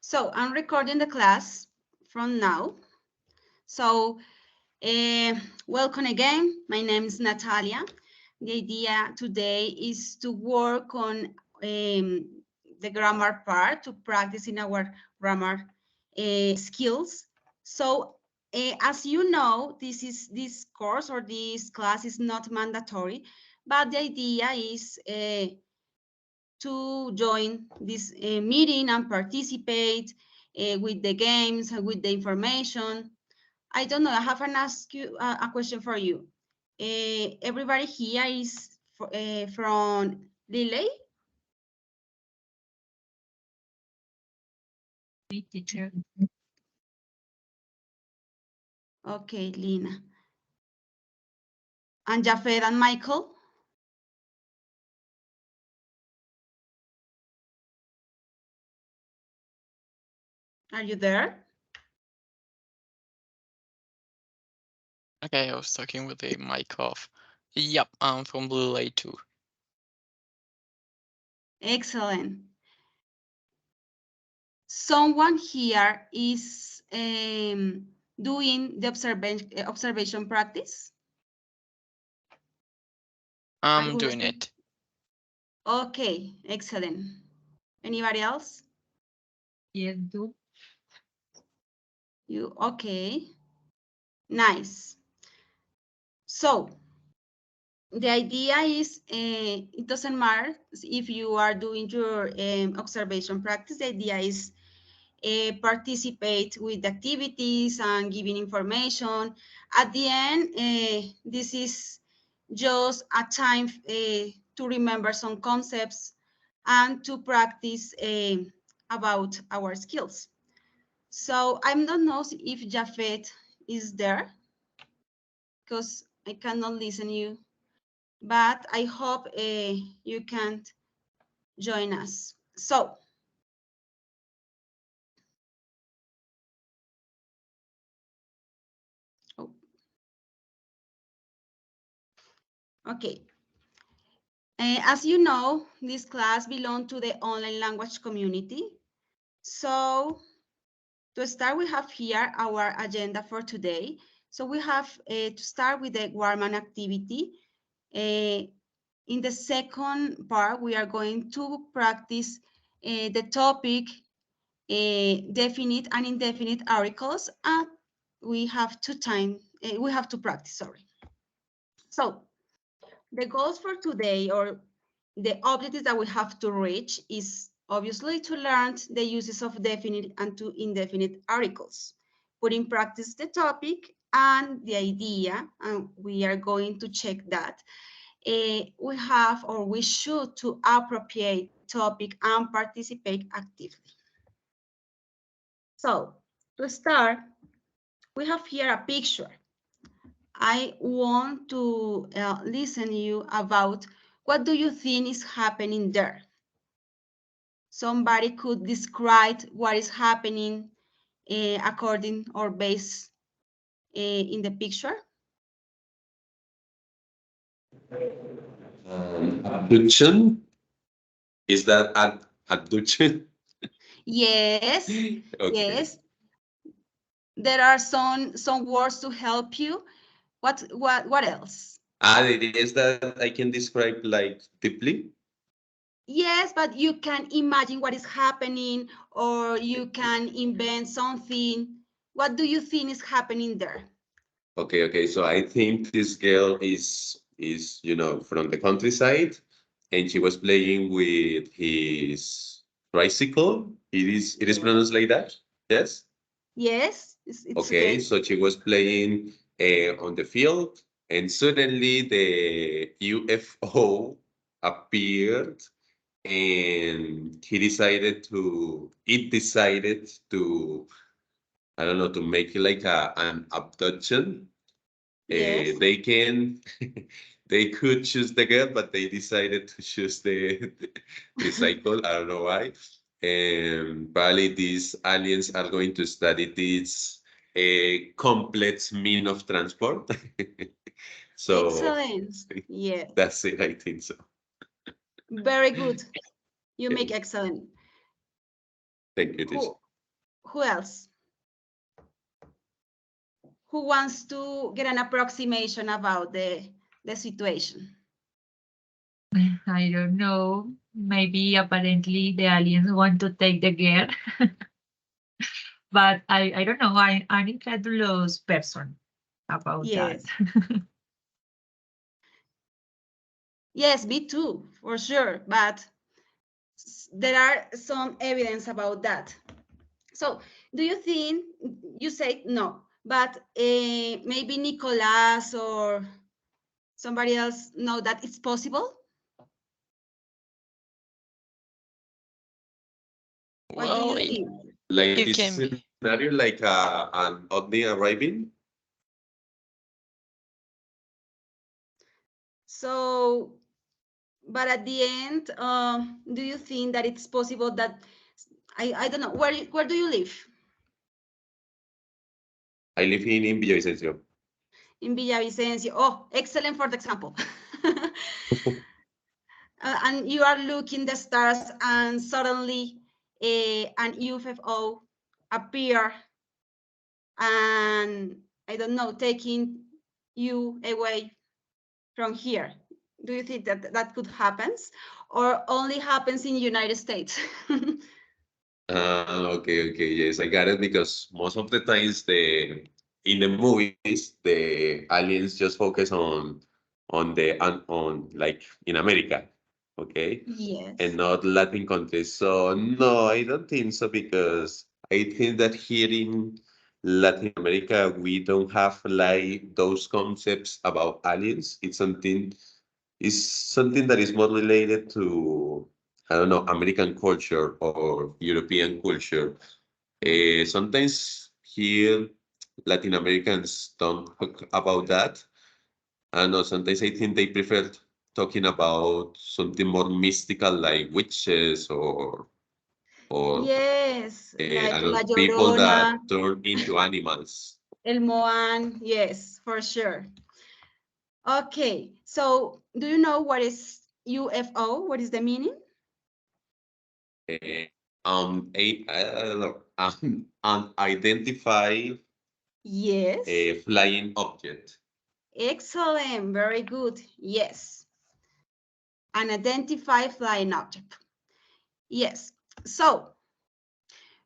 So I'm recording the class from now. So welcome again. My name is Natalia. The idea today is to work on the grammar part, to practice in our grammar skills. So as you know, this course or this class is not mandatory, but the idea is to join this meeting and participate with the games and with the information. I don't know, I have an ask you a question for you. Everybody here is from Lille? Teacher. Okay, Lina. And Jafed and Michael? Are you there? Okay, I was talking with the mic off. Yep, I'm from Blue Lake too. Excellent. Someone here is doing the observation practice? I'm doing it. Okay, excellent. Anybody else? Yes, do. You okay? Nice. So the idea is it doesn't matter if you are doing your observation practice. The idea is participate with activities and giving information. At the end, this is just a time to remember some concepts and to practice about our skills. So I don't know if Jafet is there because I cannot listen you, but I hope you can join us. So oh, okay. As you know, this class belongs to the online language community. So to start, we have here our agenda for today. So we have to start with the Warman activity. In the second part, we are going to practice the topic, definite and indefinite articles, and we have to practice, sorry. So the goals for today, or the objectives that we have to reach, is obviously to learn the uses of definite and to indefinite articles, put in practice the topic and the idea, and we are going to check that. We have, or we should, to appropriate topic and participate actively. So to start, we have here a picture. I want to listen you about what do you think is happening there? Somebody could describe what is happening according or based in the picture? Abduction? Is that abduction? Yes, Okay. yes. There are some words to help you. What else? It is that I can describe like deeply. Yes, but you can imagine what is happening, or you can invent something. What do you think is happening there? Okay. So I think this girl is from the countryside, and she was playing with his tricycle. It is pronounced like that. Yes. Yes, it's Okay. okay. So she was playing on the field, and suddenly the UFO appeared, and it decided to, I don't know, to make it like an abduction. Yes. They could choose the girl, but they decided to choose the cycle. I don't know why. And probably these aliens are going to study this complex mean of transport. So Excellent. Yeah, that's it. I think so. very good. You make Okay. excellent. Thank you, Who teacher. Who else? Who wants to get an approximation about the situation? I don't know. Maybe apparently the aliens want to take the girl. But I don't know. I'm incredulous person about Yes. that. Yes, me too, for sure. But there are some evidence about that. So do you think, you say no, but maybe Nicolas or somebody else know that it's possible? What do you Well, think? Like it this can be. scenario, like an ovni arriving. So, but at the end, do you think that it's possible that, I don't know, where do you live? I live in Villavicencio. In Villavicencio. Oh, excellent for the example. And you are looking the stars and suddenly an UFO appear and I don't know, taking you away from here. Do you think that that could happen or only happens in United States? Okay, yes, I got it because most of the times in the movies the aliens just focus on like in America, okay, and Yes. not Latin countries. So no, I don't think so because I think that here in Latin America we don't have like those concepts about aliens. It's something that is more related to, I don't know, American culture or European culture. Sometimes here, Latin Americans don't talk about that. And sometimes I think they prefer talking about something more mystical like witches or Yes, I like don't La know, people Llorona, that turn into animals. El Moan. Yes, for sure. Okay, so do you know what is UFO? What is the meaning? Uh, I don't know, unidentified Yes. flying object. Excellent, very good. Yes. Unidentified flying object. Yes. So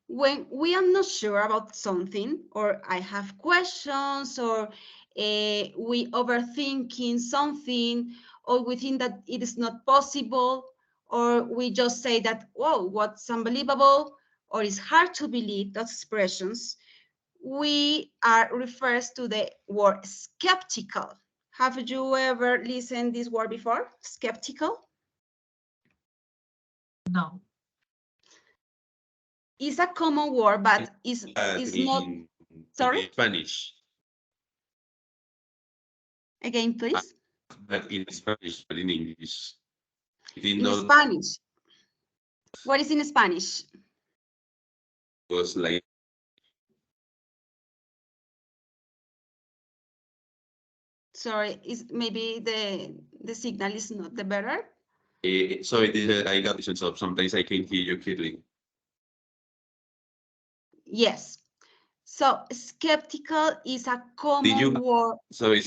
when we are not sure about something, or I have questions, or we overthinking something, or we think that it is not possible, or we just say that, whoa, what's unbelievable, or it's hard to believe, those expressions, we are refers to the word skeptical. Have you ever listened this word before? Skeptical? No. It's a common word, but is not. Sorry? In Spanish, Again, please. but in Spanish, but in English, it did In not Spanish. What is in Spanish? was like Sorry, is maybe the signal is not the better. sorry, I got this up. Sometimes I can hear you clearly. Yes. So skeptical is a Did common you? word. Sorry.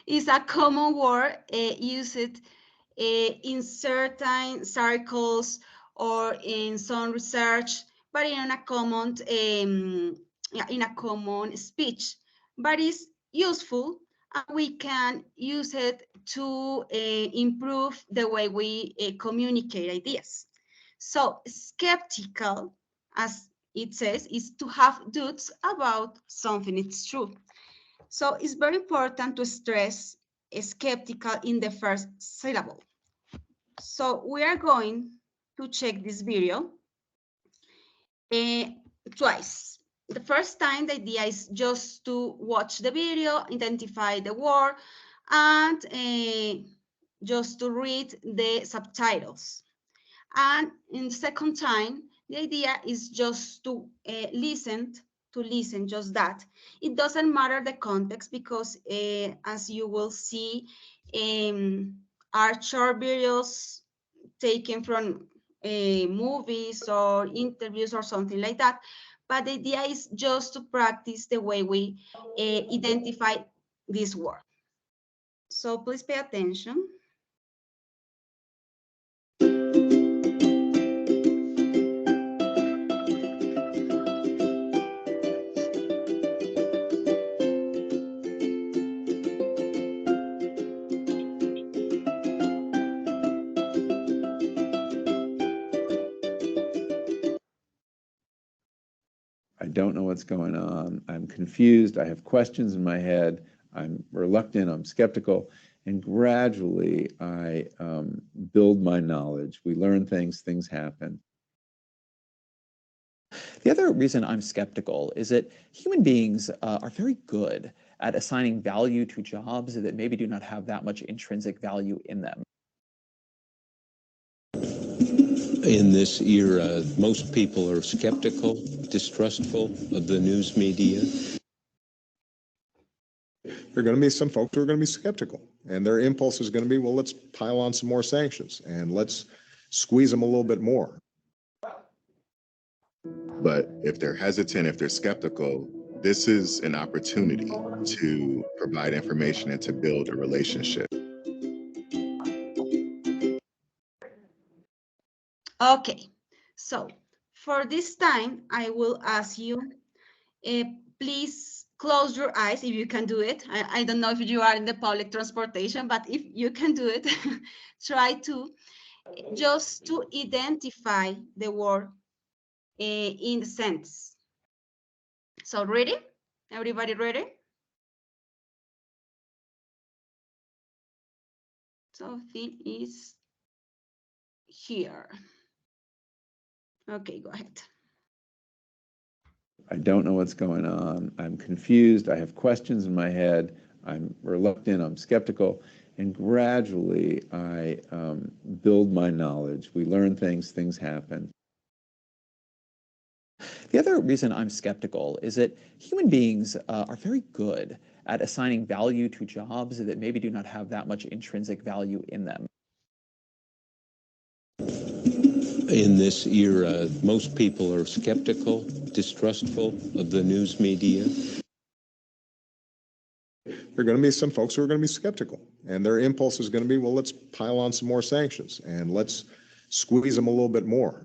Is a common word used in certain circles or in some research, but in a common in a common speech. But it's useful, and we can use it to improve the way we communicate ideas. So skeptical, as it says, is to have doubts about something. It's true. So it's very important to stress skeptical in the first syllable. So we are going to check this video twice. The first time, the idea is just to watch the video, identify the word, and just to read the subtitles. And in the second time, the idea is just to listen, just that. It doesn't matter the context because as you will see, are short videos taken from movies or interviews or something like that. But the idea is just to practice the way we identify this word. So please pay attention. I don't know what's going on. I'm confused. I have questions in my head. I'm reluctant. I'm skeptical. And gradually, I build my knowledge. We learn things, things happen. The other reason I'm skeptical is that human beings are very good at assigning value to jobs that maybe do not have that much intrinsic value in them. In this era, most people are skeptical, distrustful of the news media. There are going to be some folks who are going to be skeptical, and their impulse is going to be, well, let's pile on some more sanctions and let's squeeze them a little bit more. But if they're hesitant, if they're skeptical, this is an opportunity to provide information and to build a relationship. Okay, so for this time, I will ask you, please close your eyes if you can do it. I don't know if you are in the public transportation, but if you can do it, try to just to identify the word in the sentence. So ready? Everybody ready? So thing is here. Okay, go ahead. I don't know what's going on. I'm confused. I have questions in my head. I'm reluctant. I'm skeptical. And gradually, I build my knowledge. We learn things, things happen. The other reason I'm skeptical is that human beings are very good at assigning value to jobs that maybe do not have that much intrinsic value in them. In this era, most people are skeptical, distrustful of the news media. There are going to be some folks who are going to be skeptical, and their impulse is going to be, well, let's pile on some more sanctions and let's squeeze them a little bit more.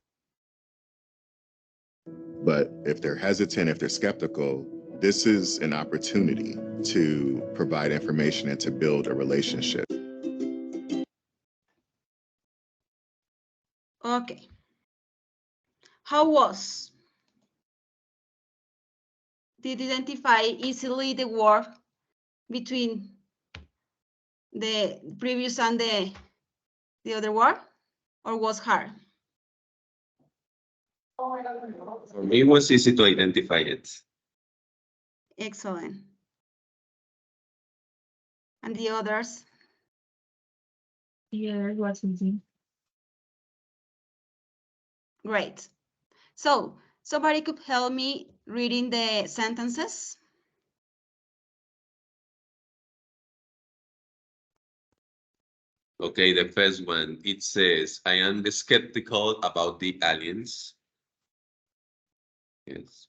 But if they're hesitant, if they're skeptical, this is an opportunity to provide information and to build a relationship. Okay. How was? Did you identify easily the word between the previous and the other word, or was hard? For me, it was easy to identify it. Excellent. And the others? Yeah, it was easy. Great. So somebody could help me reading the sentences? Okay, the first one, it says, I am skeptical about the aliens. Yes.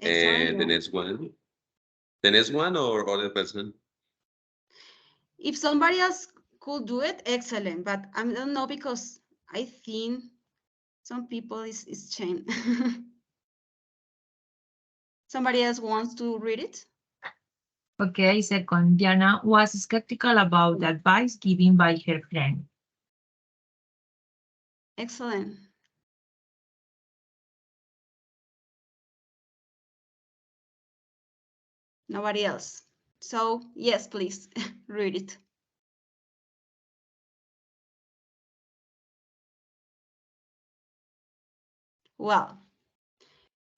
Excellent. And the next one? The next one or other person? If somebody else could do it, excellent. But I don't know because I think some people is chain. Somebody else wants to read it? Okay, second, Diana was skeptical about the advice given by her friend. Excellent. Nobody else. So yes, please read it. Well,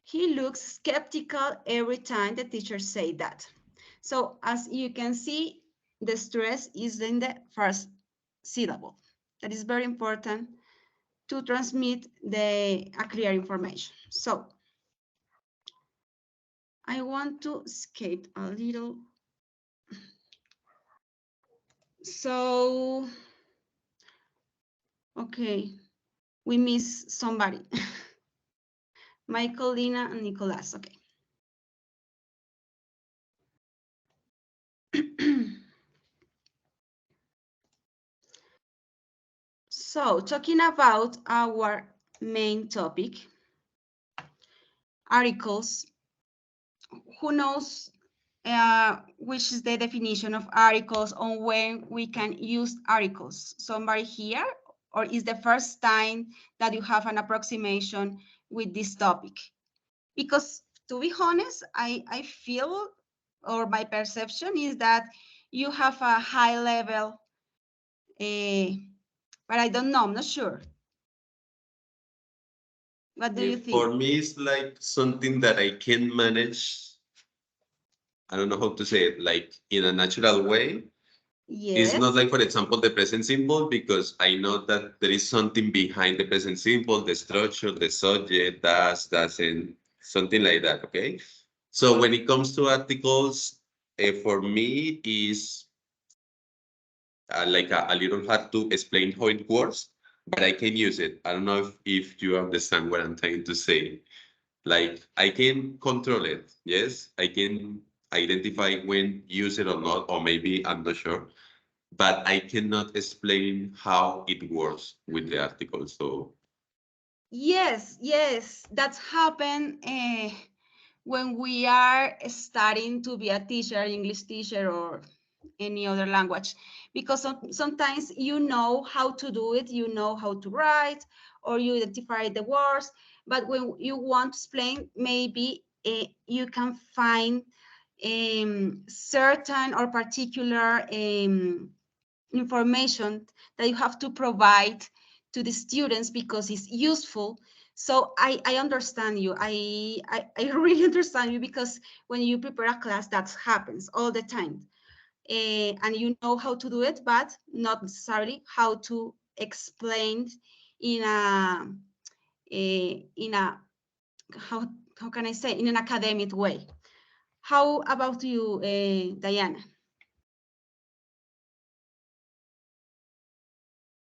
he looks skeptical every time the teacher say that. So as you can see, the stress is in the first syllable. That is very important to transmit a clear information. So I want to escape a little. So Okay, we miss somebody. Michael, Lina, and Nicolas. Okay. So, talking about our main topic, articles. Who knows which is the definition of articles on when we can use articles? Somebody here? Or is the first time that you have an approximation with this topic? Because to be honest, I feel, or my perception is that you have a high level, but I don't know, I'm not sure. What do you think? For me, it's like something that I can manage. I don't know how to say it, like in a natural way. Yes. It's not like, for example, the present simple, because I know that there is something behind the present simple, the structure, the subject, doesn't, something like that, okay? So when it comes to articles, for me is like a little hard to explain how it works, but I can use it. I don't know if you understand what I'm trying to say. Like I can control it. Yes, I can identify when use it or not, or maybe I'm not sure, but I cannot explain how it works with the article. So Yes, yes, that's happened when we are starting to be a teacher, English teacher or any other language, because sometimes you know how to do it, you know how to write, or you identify the words, but when you want to explain, maybe you can find certain or particular information that you have to provide to the students because it's useful. So I understand you. I really understand you, because when you prepare a class, that happens all the time. And you know how to do it, but not necessarily how to explain in a how can I say, in an academic way. How about you, Diana?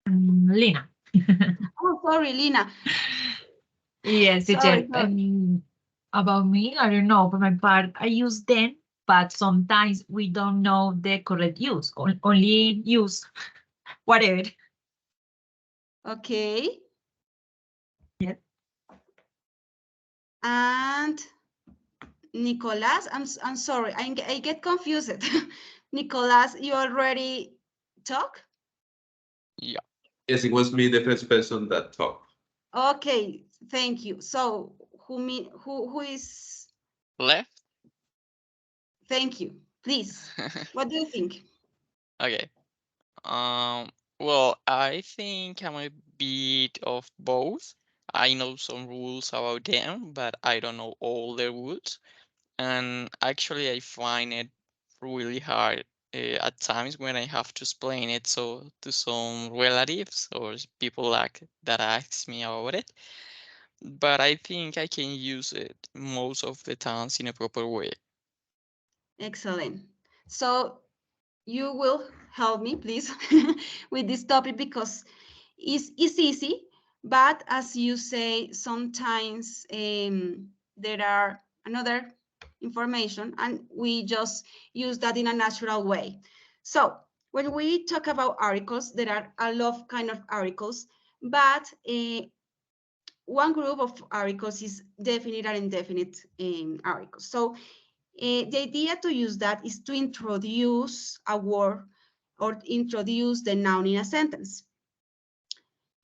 Lina. Oh, sorry, Lina. Yes, Sorry, teacher. sorry. About me, I don't know. For my part, I use them, but sometimes we don't know the correct use. Only use whatever. Okay. Yes. And Nicolas, I'm sorry, I get confused. Nicolas, you already talk? Yeah. yes, it was me, the first person that talked. Okay, thank you. So who is? Left? Thank you. Please, what do you think? Okay. Well, I think I'm a bit of both. I know some rules about them, but I don't know all the rules. And actually, I find it really hard at times when I have to explain it so to some relatives or people like that ask me about it. But I think I can use it most of the times in a proper way. Excellent. So you will help me, please, with this topic, because it's easy, but as you say, sometimes there are another information and we just use that in a natural way. So when we talk about articles, there are a lot of kind of articles, but one group of articles is definite and indefinite articles. So the idea to use that is to introduce a word or introduce the noun in a sentence.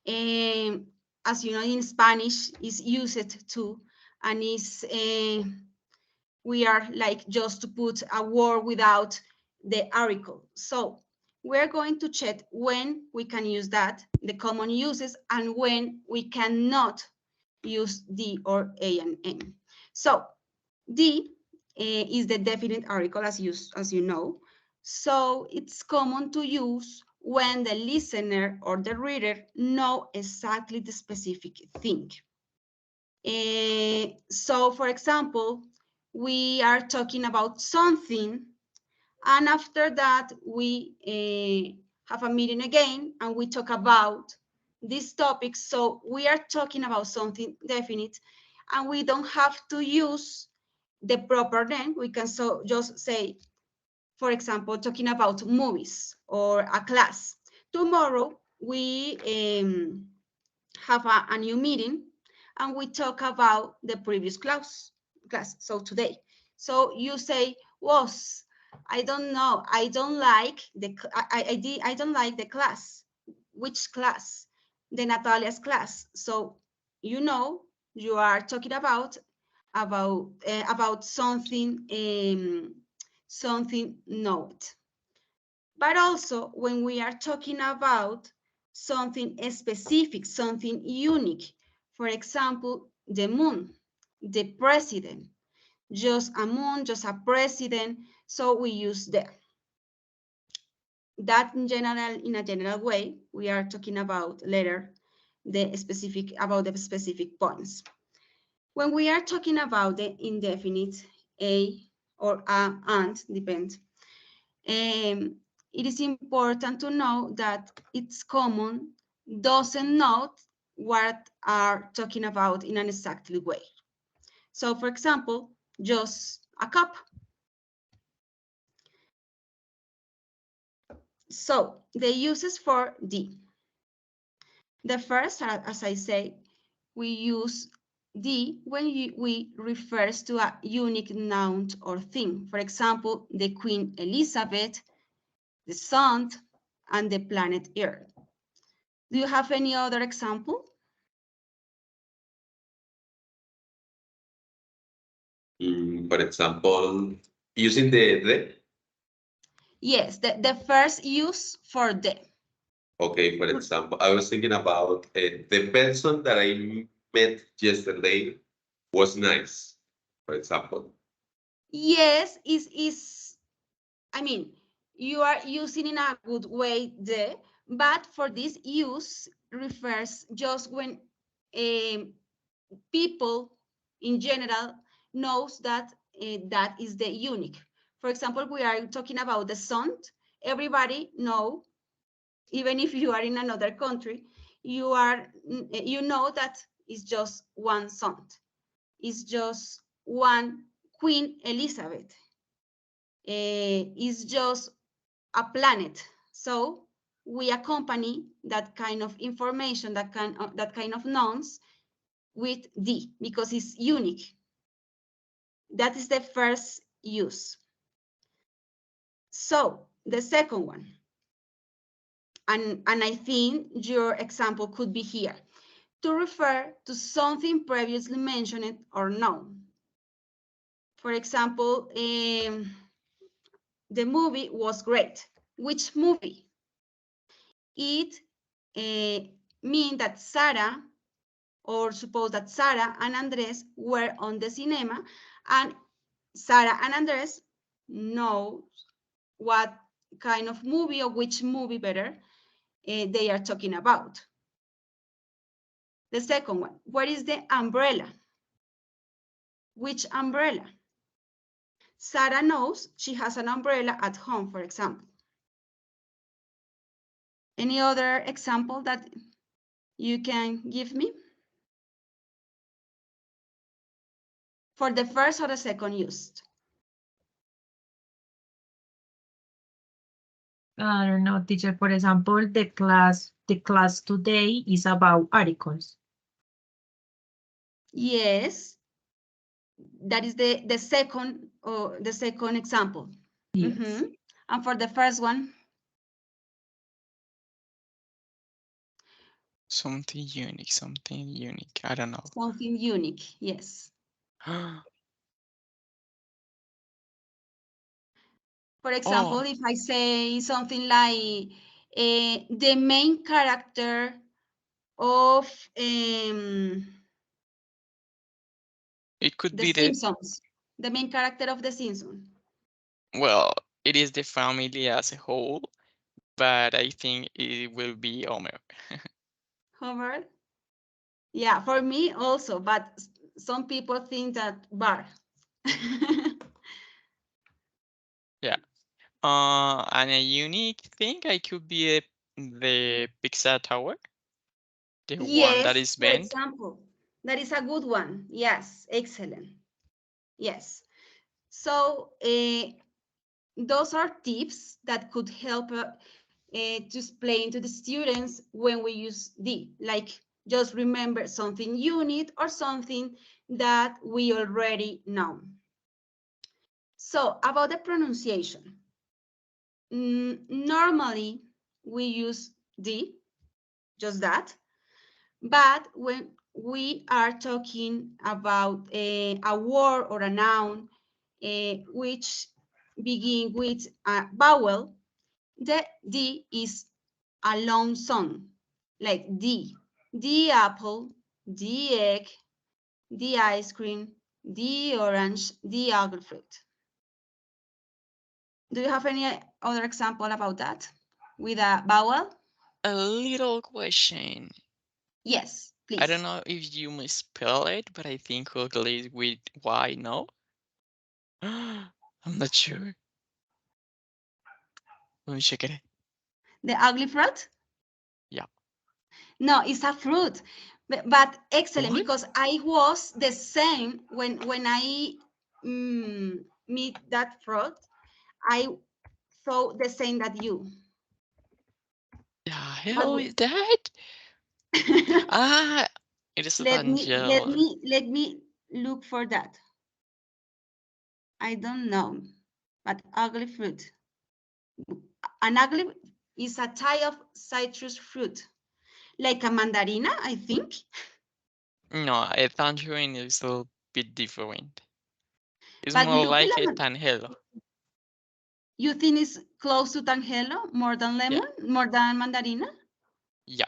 As you know, in Spanish, is used to, and is we are like just to put a word without the article. So we're going to check when we can use that, the common uses, and when we cannot use the or a and n. So the is the definite article, as you know. So it's common to use when the listener or the reader know exactly the specific thing. So for example, we are talking about something, and after that we have a meeting again and we talk about these topics. So we are talking about something definite, and we don't have to use the proper name. We can just say, for example, talking about movies or a class. Tomorrow we have a new meeting, and we talk about the previous class. So today, so you say was. I don't know. I don't like the class. Which class? The Natalia's class. So you know you are talking about something something note. But also when we are talking about something specific, something unique, for example, the moon, the president, just a moon, just a president. So we use that in a general way. We are talking about later the specific points. When we are talking about the indefinite, a or a and depends. It is important to know that it's common doesn't know what are talking about in an exactly way. So for example, just a cup. So the uses for the first, as I say, we use when we refers to a unique noun or thing. For example, the Queen Elizabeth, the sun, and the planet Earth. Do you have any other example? For example, using the. Yes, the first use for the. Okay, for example, I was thinking about the person that I met yesterday was nice, for example. Yes, I mean, you are using in a good way the, but for this use refers just when people in general knows that that is the unique. For example, we are talking about the sun. Everybody know, even if you are in another country, you know that it's just one sun. It's just one Queen Elizabeth. It's just a planet. So we accompany that kind of information, that kind of nouns with the, because it's unique. That is the first use. So the second one, and I think your example could be here, to refer to something previously mentioned or known. For example, the movie was great. Which movie? It means that Sarah, or suppose that Sarah and Andres were on the cinema, and Sarah and Andres know what kind of movie, or which movie better, they are talking about. The second one, what is the umbrella? Which umbrella? Sarah knows she has an umbrella at home, for example. Any other example that you can give me? For the first or the second use? I don't know, teacher. For example, the class today is about articles. Yes, that is the second example. Yes. And for the first one? Something unique. I don't know. Something unique, yes. For example, if I say something like the main character of It could The be Simpsons, the main character of The Simpsons. well, it is the family as a whole, but I think it will be Homer. Homer? Yeah, for me also, but some people think that Bart. Yeah. And a unique thing, I could be the Pizza Tower. The one Yes, that is for bent? example, that is a good one. Yes, excellent. Yes. So those are tips that could help to explain to the students when we use the, like just remember something you need or something that we already know. So about the pronunciation, normally we use the, just that, but when we are talking about a word or a noun which begin with a vowel, the D is a long sound, like D. The apple, the egg, the ice cream, the orange, the ugly fruit. Do you have any other example about that with a vowel? A little question. Yes, please. I don't know if you misspell it, but I think ugly is with Y, no? I'm not sure. Let me check it. The ugly fruit? Yeah. No, it's a fruit, but excellent What? because I was the same when I meet that fruit. I thought the same that you. The hell is that? Ah, it is a let tangelo. me look for that. I don't know, but ugly fruit. An ugly is a type of citrus fruit, like a mandarina, I think. No, a tangerine is a little bit different. It's But more look, like a tangelo. you think it's close to tangelo more than lemon, more than mandarina? Yeah.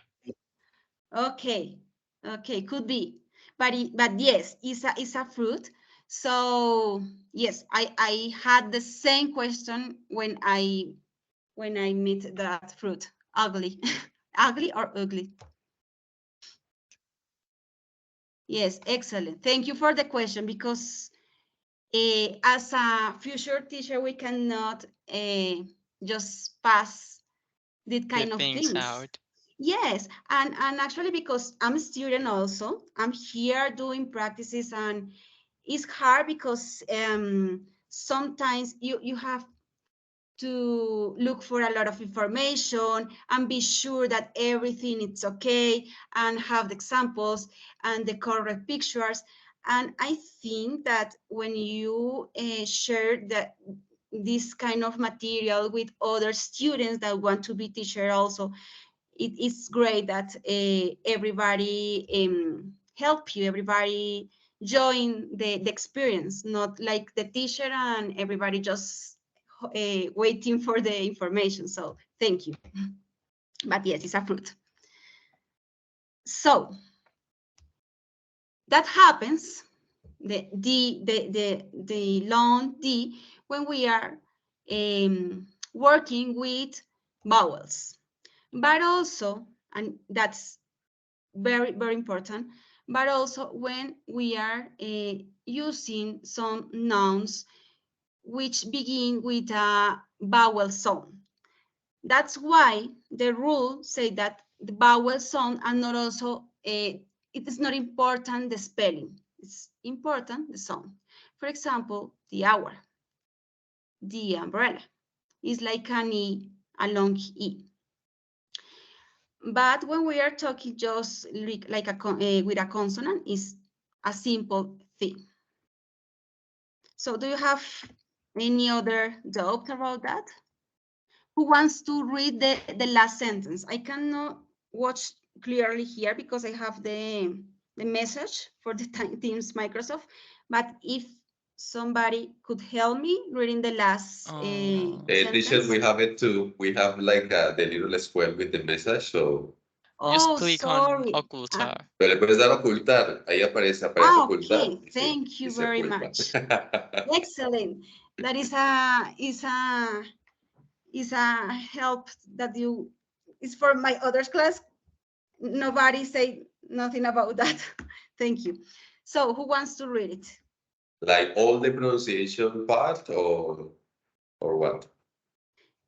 Okay, okay, could be, but yes, it's a fruit. So yes, I had the same question when I meet that fruit. Ugly, ugly or ugly? Yes, excellent. Thank you for the question because as a future teacher, we cannot just pass these kind of Things things. out. Yes, and actually because I'm a student also, I'm here doing practices and it's hard because sometimes you have to look for a lot of information and be sure that everything is okay and have the examples and the correct pictures. And I think that when you share this kind of material with other students that want to be teacher also, it is great that everybody help you, everybody join the experience, not like the teacher and everybody just waiting for the information. So thank you. But yes, it's a fruit. So that happens, the long D, when we are working with vowels. But also, and that's very, very important, but also when we are using some nouns which begin with a vowel sound. That's why the rule say that the vowel sound are not also, it is not important the spelling, it's important the sound. For example, the hour, the umbrella is like an E, a long E. But when we are talking just like with a consonant, is a simple thing. So do you have any other doubt about that? Who wants to read the last sentence? I cannot watch clearly here because I have the message for the Teams Microsoft, but if somebody could help me reading the last Teacher, sentence. we have it too. We have like the little square with the message, so. Just Oh, click on sorry. ocultar. Pero le puedes dar ocultar. Ahí aparece ocultar. Okay, thank you Y se very oculta. much. Excellent. That is a help that you is for my other class. Nobody say nothing about that. Thank you. So who wants to read it? Like all the pronunciation part or what?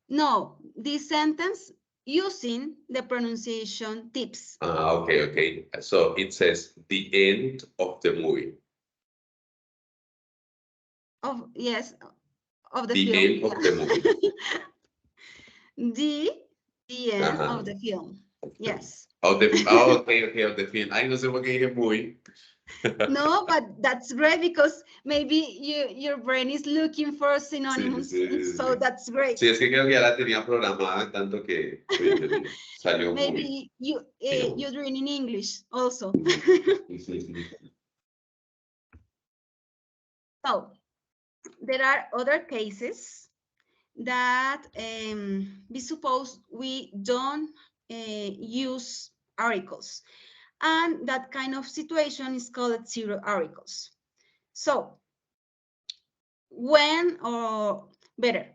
No, this sentence using the pronunciation tips. Okay, okay. So it says the end of the movie. Yes, of the The film. end of the movie. The end of the film. Yes. Okay, okay, of the film. Ay, no sé por qué dije movie. No, but that's great because maybe your brain is looking for synonyms, so that's great. Sí, es que creo que ya la tenía programada tanto que salió muy. Maybe you're doing in English also. So there are other cases that we suppose we don't use articles, and that kind of situation is called zero articles. So when, or better,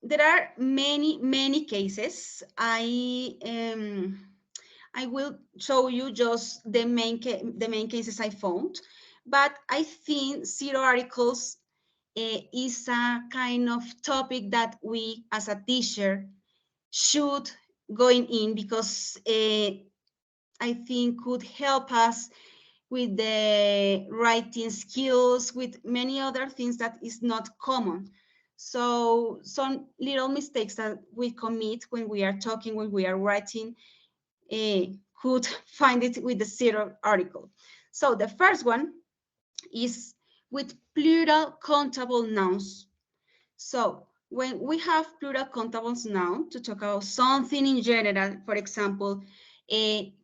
there are many cases. I will show you just the main cases I found, but I think zero articles is a kind of topic that we as a teacher should going in, because I think could help us with the writing skills, with many other things that is not common. So some little mistakes that we commit when we are talking, when we are writing, could find it with the zero article. So the first one is with plural countable nouns. So when we have plural countable nouns to talk about something in general, for example,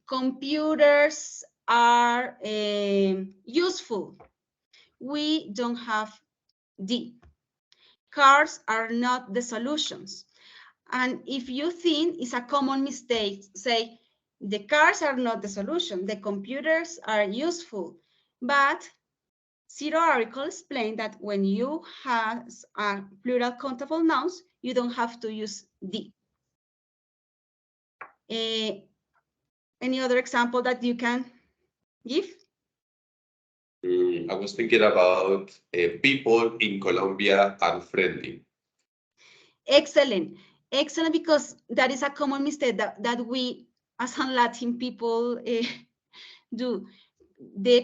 computers are useful, we don't have the. Cars are not the solutions. And if you think it's a common mistake, say, the cars are not the solution, the computers are useful. But zero article explain that when you have a plural countable nouns, you don't have to use the. Any other example that you can give? I was thinking about people in Colombia are friendly. Excellent. Excellent, because that is a common mistake that we as Latin people do. The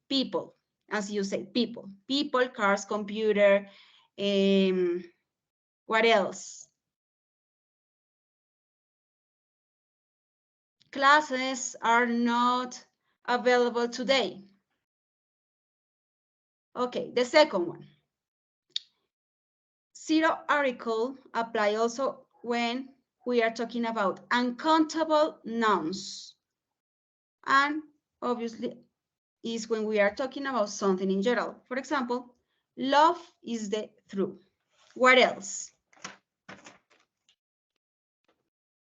people, as you say, people, cars, computer, what else? Classes are not available today. Okay, the second one. Zero article apply also when we are talking about uncountable nouns. And obviously is when we are talking about something in general. For example, love is the truth. What else?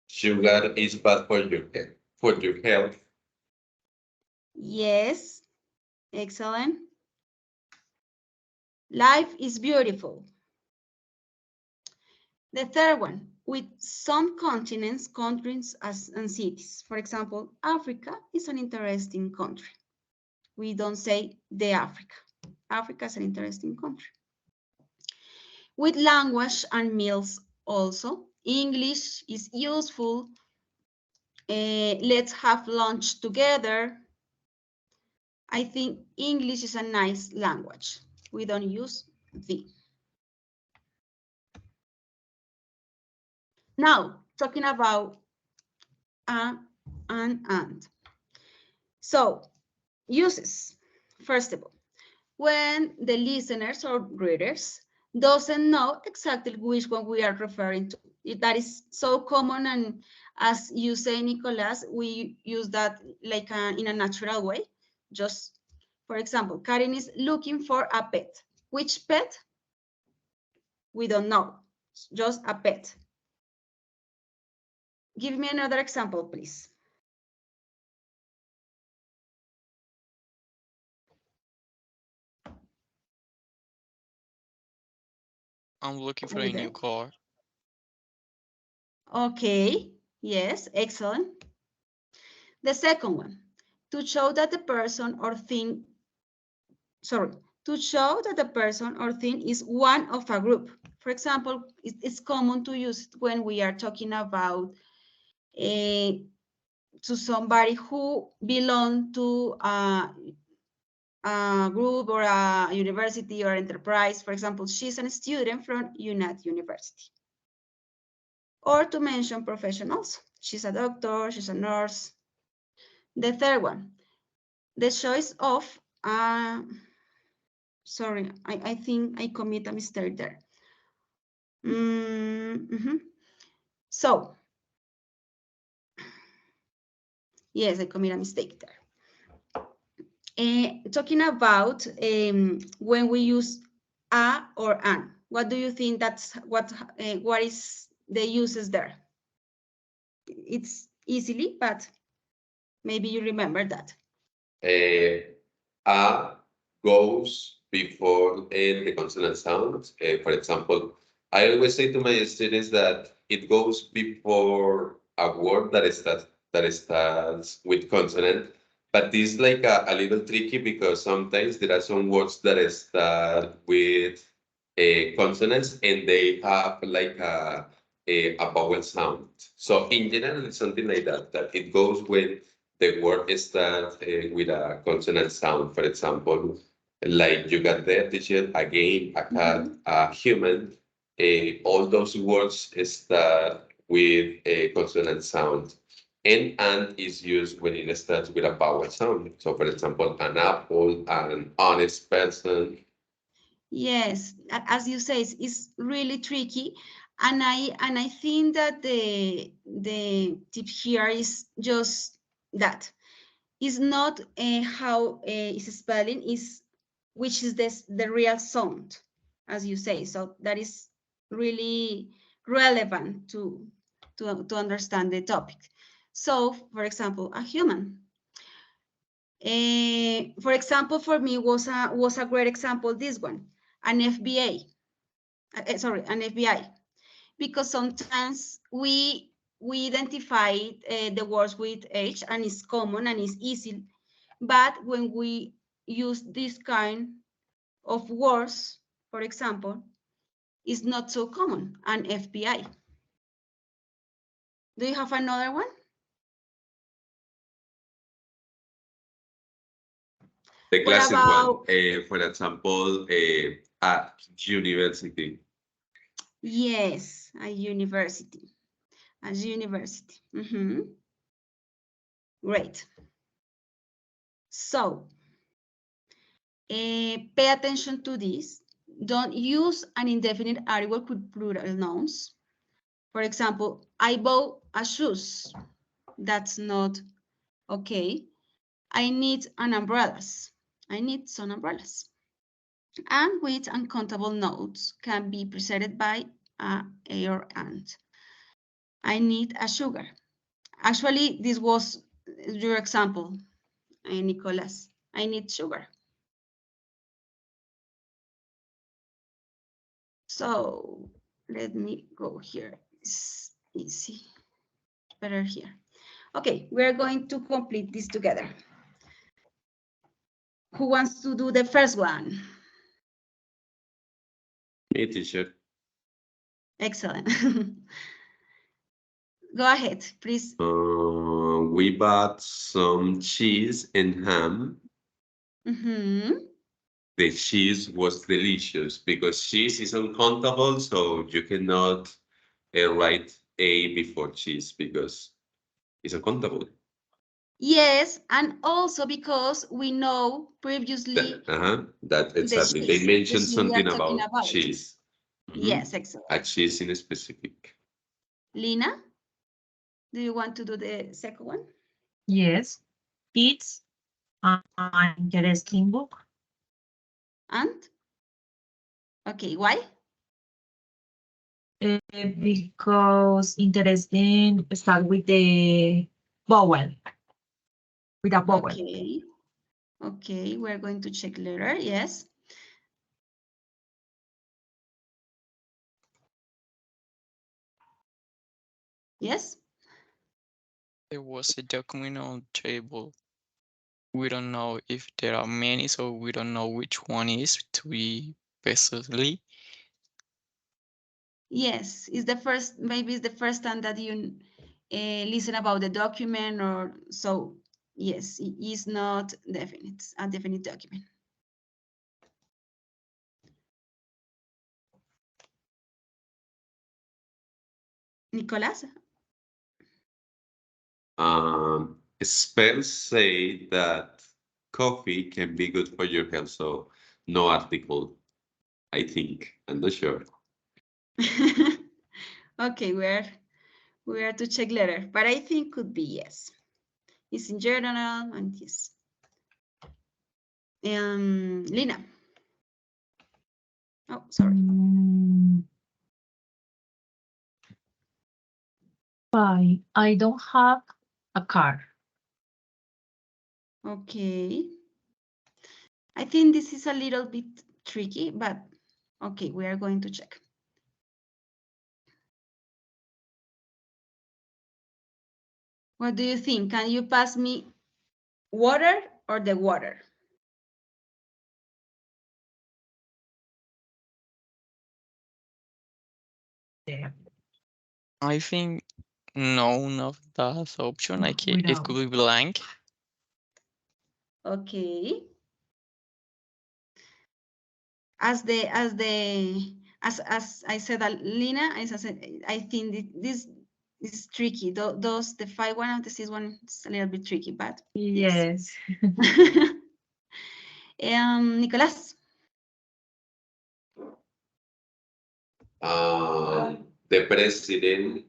Sugar is bad for your health. Yes, excellent. Life is beautiful. The third one, with some continents, countries, and cities. For example, Africa is an interesting country. We don't say the Africa. Africa is an interesting country. With language and meals also. English is useful. Let's have lunch together. I think English is a nice language. We don't use the. Now, talking about and. So, uses. First of all, when the listeners or readers doesn't know exactly which one we are referring to. That is so common, and as you say, Nicolas, we use that like in a natural way. Just, for example, Karen is looking for a pet. Which pet? We don't know. Just a pet. Give me another example, please. I'm looking for a new car. Okay, yes, excellent. The second one, to show that the person or thing, to show that the person or thing is one of a group. For example, it's common to use it when we are talking about to somebody who belong to a group or a university or enterprise. For example, she's a student from UNAT University. Or to mention professionals. She's a doctor, she's a nurse. The third one, the choice of, sorry, I think I commit a mistake there. So, yes, I commit a mistake there. Talking about when we use a or an, what do you think that's what is the uses there? It's easily, but maybe you remember that. A goes before the consonant sound. For example, I always say to my students that it goes before a word that starts with consonant. But this is like a little tricky because sometimes there are some words that start with consonants and they have like a vowel sound. So in general, it's something like that, that it goes when the word starts with a consonant sound. For example, like you got there, teacher, a game, a cat, a human. All those words start with a consonant sound. And is used when it starts with a vowel sound. So, for example, an apple, an honest person. Yes, as you say, it's really tricky, and I think that the tip here is just that. It's not how is spelling, is which is the real sound, as you say. So that is really relevant to understand the topic. So, for example, a human. For example, for me was a great example, this one, an FBA. Sorry, an FBI, because sometimes we identify the words with H and it's common and it's easy, but when we use this kind of words, for example, it's not so common, an FBI. Do you have another one? The classic one, for example, at university. Yes, a university. As university. Great. So, pay attention to this. Don't use an indefinite article with plural nouns. For example, I bought a shoes. That's not okay. I need an umbrellas. I need some umbrellas. And with uncountable notes can be preceded by a or and. I need a sugar. Actually, this was your example, Nicolas. I need sugar. So let me go here. It's easy. Better here. Okay, we're going to complete this together. Who wants to do the first one? Me, teacher. Excellent. Go ahead, please. We bought some cheese and ham. The cheese was delicious because cheese is uncountable, so you cannot write A before cheese because it's uncountable. Yes, and also because we know previously that exactly. the They cheese, mentioned something talking about cheese. Yes, excellent. A cheese in specific. Lina, do you want to do the second one? Yes, it's an interesting book. And? Okay, why? Because interesting start with the vowel. With a vowel. Okay. Okay, we're going to check later. Yes. Yes. There was a document on the table. We don't know if there are many, so we don't know which one is to be precisely. Yes, it's the first, maybe it's the first time that you listen about the document, or so. Yes, it is not definite, a definite document. Nicolas? Spells say that coffee can be good for your health, so no article, I think. I'm not sure. Okay, we are to check later, but I think could be yes. It's in journal and yes. Lina. Oh, sorry. Why? I don't have a car. Okay. I think this is a little bit tricky, but okay, we are going to check. What do you think? Can you pass me water or the water? Yeah. I think none of that option. Like it Without. could be blank. Okay. As I said, Lina, as I said, I think this is tricky. Those the 5-1 and the 6-1 is a little bit tricky, but Yes. Nicolas. The president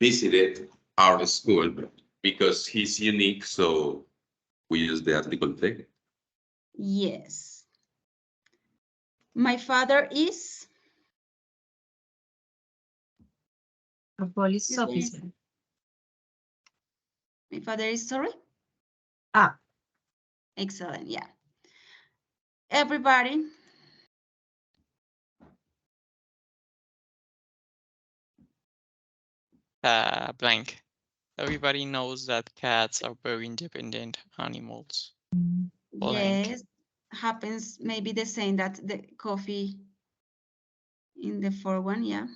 visited our school because he's unique, so we use the article thing. Yes. My father is A police This one is- officer. my father is sorry. Ah, Excellent. Yeah. Everybody. Blank. Everybody knows that cats are very independent animals. Blank. Yes. Happens maybe the same that the coffee in the 4-1. Yeah.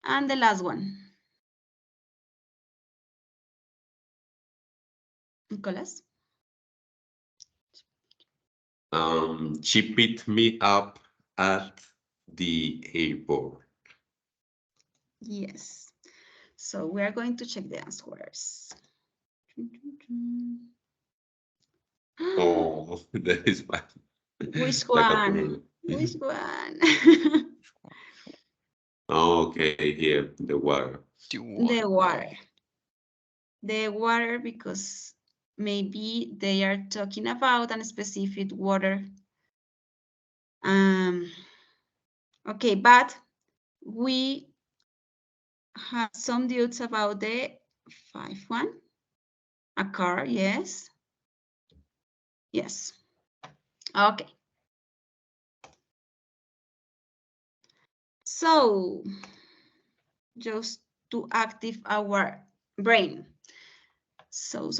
And the last one. Nicolas. She picked me up at the airport. Yes. So we are going to check the answers. Oh, that is bad. Which La one? captura. Which one? Okay, here, the water. The The water. water. The water, because maybe they are talking about a specific water. Okay, but we have some doubts about the 5-1. A car, yes. Yes. Okay. So, just to active our brain. So.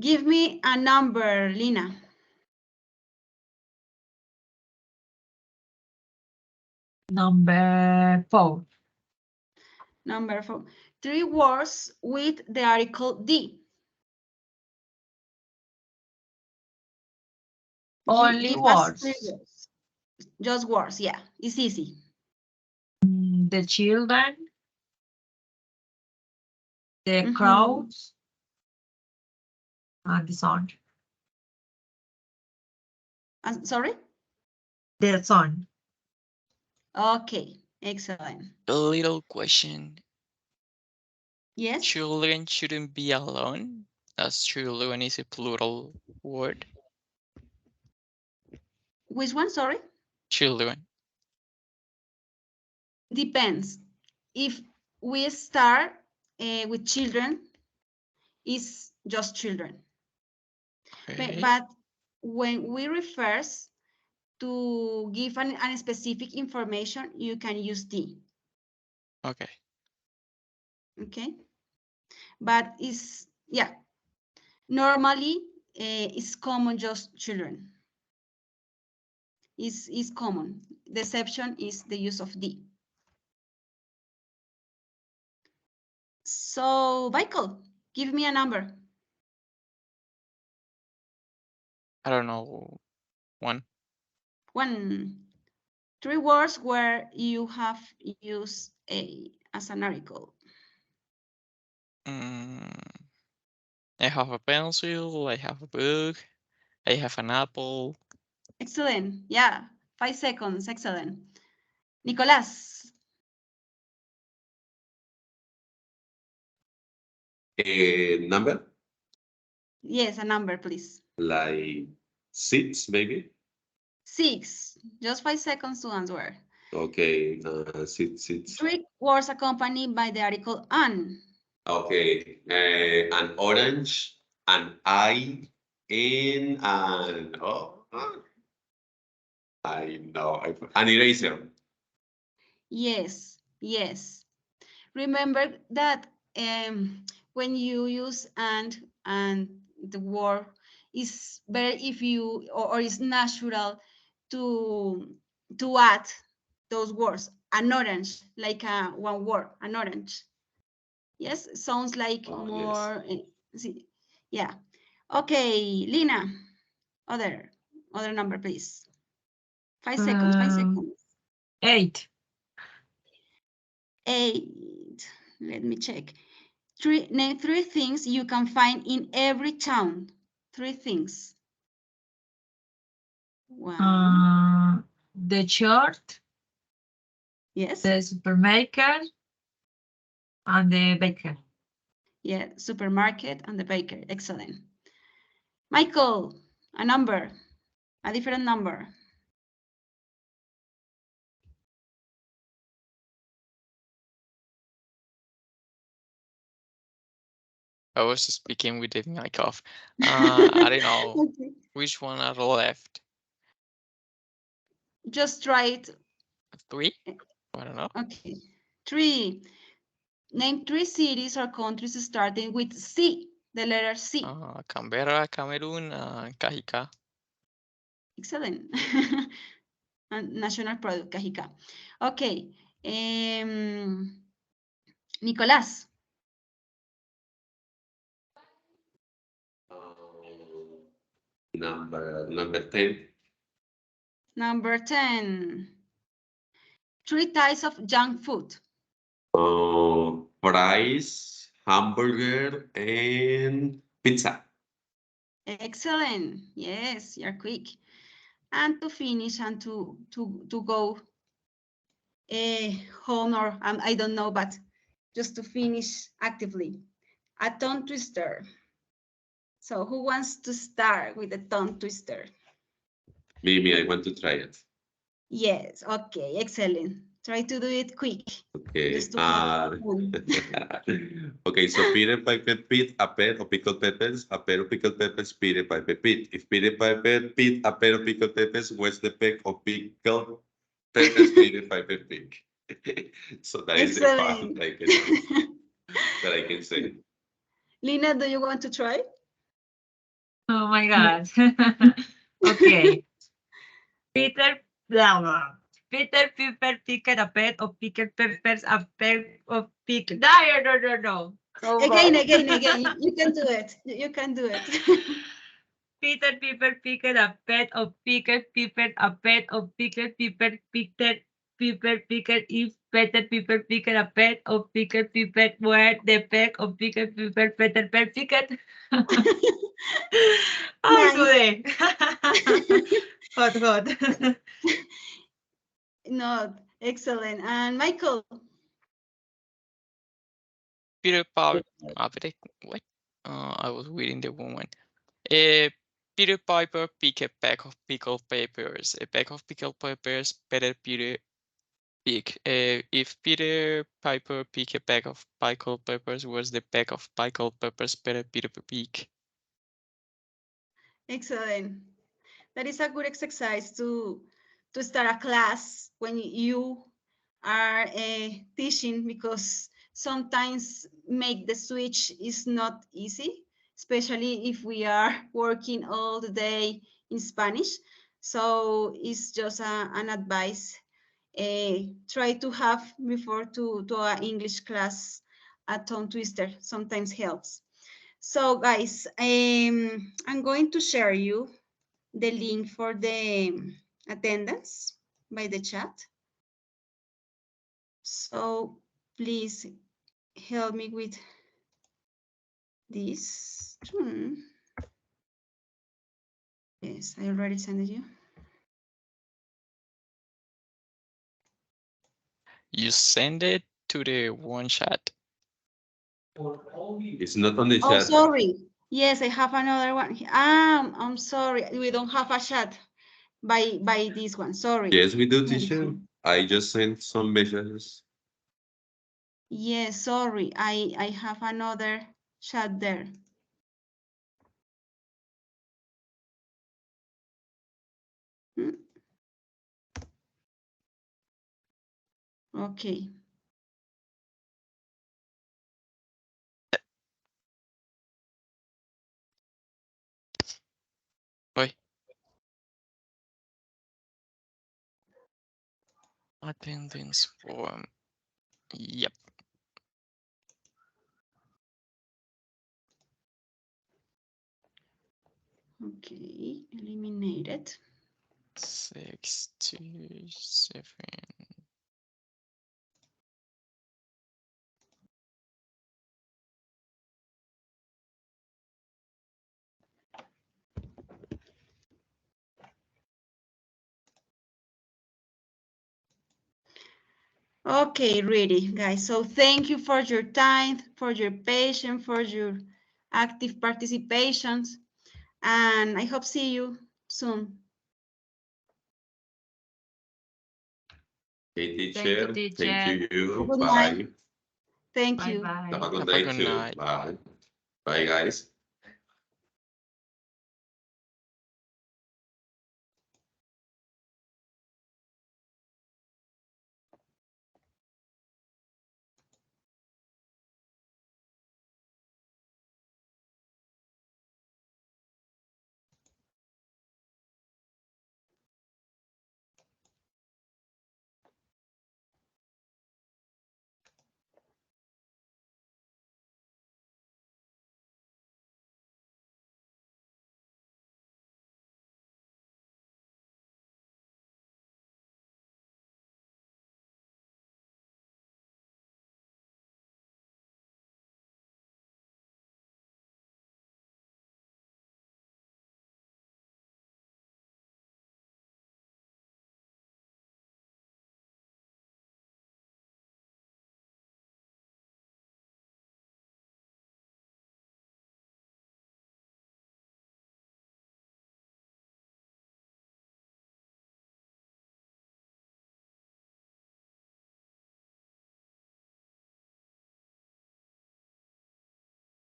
Give me a number, Lina. number 4. Number 4. 3 words with the article D. Only Give us 3 words. words. Just words, yeah. It's easy. The children. The crowds. And the sun. Sorry? The sun. Okay, excellent. A little question. Yes? Children shouldn't be alone, as children is a plural word. Which one, sorry? Children. Depends. If we start with children, it's just children. Okay. But when we refers to give an specific information, you can use D. Okay. Okay. But it's, yeah, normally it's common just children. is common. The exception is the use of the. So, Michael, give me a number. I don't know. 1. 1. 3 words where you have used a as an article. I have a pencil, I have a book, I have an apple. Excellent. Yeah, 5 seconds. Excellent. Nicolás. Number? Yes, a number, please. Like 6, maybe? 6. Just 5 seconds to answer. Okay, 6. 3 words accompanied by the article an. Okay, an orange, an eye, in an I know, an eraser. Yes, yes. Remember that when you use and the word is better if you or it's natural to add those words. An orange, like one word, an orange. Yes, sounds like more. See, yeah. Okay, Lina. Other number, please. 5 seconds. 5 seconds. 8. 8. Let me check. Name 3 things you can find in every town. 3 things. 1. The church, Yes. the supermarket, and the baker. Yeah, supermarket and the baker. Excellent. Michael, a number, a different number. I was speaking with the mic off. I don't know Okay. which one are left. Just try it. 3? I don't know. Okay. 3. Name 3 cities or countries starting with C, the letter C. Canberra, Cameroon, Cajicá. Excellent. And national product, Cajica. Okay. Nicolás. Number 10. Number 10. 3 types of junk food. Fries, hamburger, and pizza. Excellent. Yes, you're quick. And to finish and to go home or I don't know, but just to finish actively. A tongue twister. So who wants to start with a tongue twister? Me, I want to try it. Yes, okay, excellent. Try to do it quick. Okay. Just to have fun. Okay, so Peter Piper Pete a pair of pickled peppers, a pair of pickled peppers, Peter Piper Pete. If Peter Piper Pete a pair of pickled peppers, where's the peck of pickled peppers Peter Piper pick? So that is the fun that I can say. Lina, do you want to try? Oh my God. Okay. Peter Peter Piper picked a pet of pickled peppers, a pair of pickled. No. Again. You can do it. You can do it. Peter Piper picked a pet of pickled pepper, a pet of pickled pepper, pickled if Peter Piper picked a pet of pickled pepper, where the peck of pickled pepper, Peter Piper picked. Ay, sudé. Hot. No, excellent. And Michael. Peter Piper. What? I was reading the one. Peter Piper picked a pack of pickled peppers. A pack of pickled peppers, Peter pick. If Peter Piper picked a pack of pickled peppers, was the pack of pickled peppers Peter pick? Excellent. That is a good exercise to start a class when you are teaching, because sometimes make the switch is not easy, especially if we are working all the day in Spanish. So it's just an advice. Try to have before to our English class a tongue twister. Sometimes helps. So guys, I'm going to share you the link for the attendance by the chat. So please help me with this. Yes, I already sent it you. You send it to the one chat. It's not on the Oh, chat. sorry. Yes, I have another one. I'm sorry. We don't have a chat by this one. Sorry. Yes, we do, teacher. I just sent some messages. Yes, sorry. I have another chat there. Okay. Wait. Attendance form. Yep. Okay, eliminated. 6 2 7. Okay, ready, guys. So thank you for your time, for your patience, for your active participations, and I hope see you soon. Okay, Thank you, teacher. teacher. Thank you. Good Bye. night. Thank you. Have a good Have a day good too. night. Bye. Bye, guys.